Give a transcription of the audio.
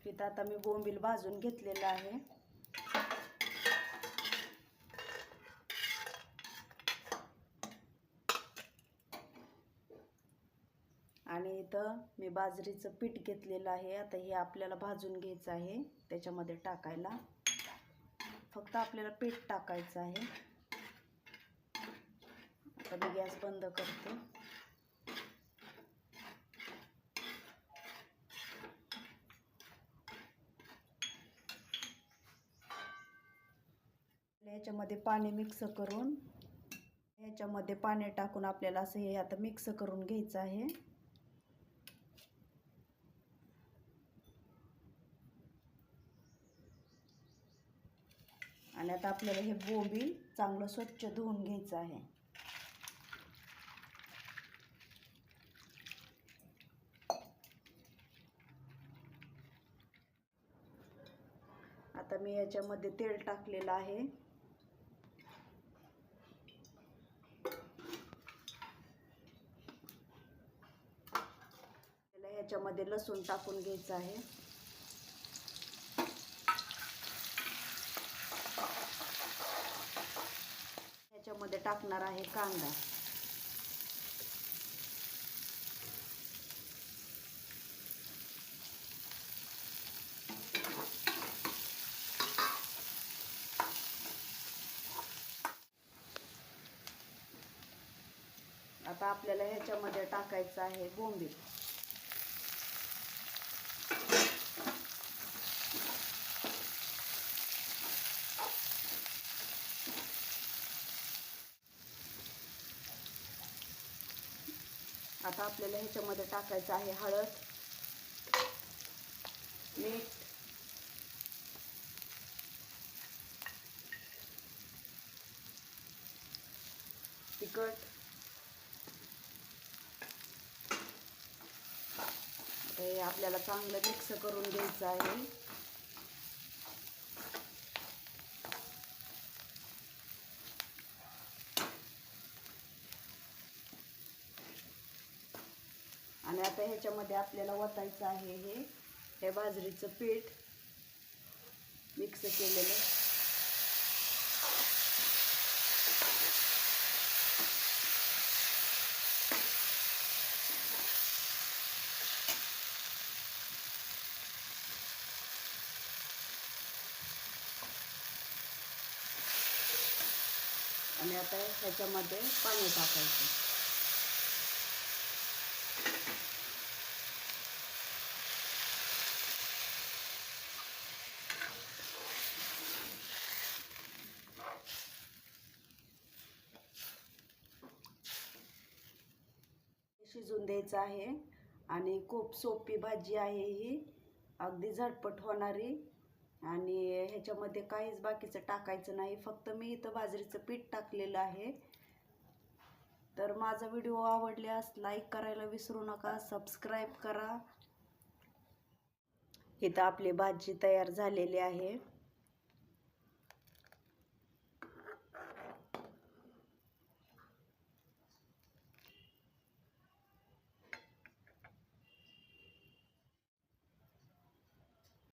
इथं आता मी बोंबील भाजून घेतलेलं आहे. आणि इथं मी बाजरीचं पीठ घेतलेलं आहे. आता हे आपल्याला भाजून घ्यायचं आहे, त्याच्यामध्ये टाकायला. फक्त आपल्याला पीठ टाकायचं आहे. आता मी गॅस बंद करते. याच्यामध्ये पाणी मिक्स करून, याच्यामध्ये पाणी टाकून आपल्याला असं हे आता मिक्स करून घ्यायचं आहे. आणि आता आपल्याला हे बोंबील चांगलं स्वच्छ धुवून घ्यायचं आहे. आता मी याच्यामध्ये तेल टाकलेलं आहे. याच्यामध्ये लसूण टाकून घ्यायचं आहे. याच्यामध्ये टाकणार आहे कांदा. आता आपल्याला ह्याच्यामध्ये टाकायचं आहे बोंबील. आता आपल्याला ह्याच्यामध्ये टाकायचं आहे हळद, मीठ, तिखट. हे आपल्याला चांगलं मिक्स करून घ्यायचं आहे. आणि आता ह्याच्यामध्ये आपल्याला ओतायचं आहे हे बाजरीचं पीठ मिक्स केलेलं. आणि आता ह्याच्यामध्ये पाणी टाकायचं. शिजून द्यायचं आहे. आणि खूप सोपी भाजी आहे ही, अगदी झटपट होणारी. आणि ह्याच्यामध्ये काहीच बाकीचं टाकायचं नाही, फक्त मी इथं बाजरीचं पीठ टाकलेलं आहे. तर माझा व्हिडिओ आवडल्यास लाईक करायला विसरू नका, सबस्क्राईब करा. इथं आपली भाजी तयार झालेली आहे.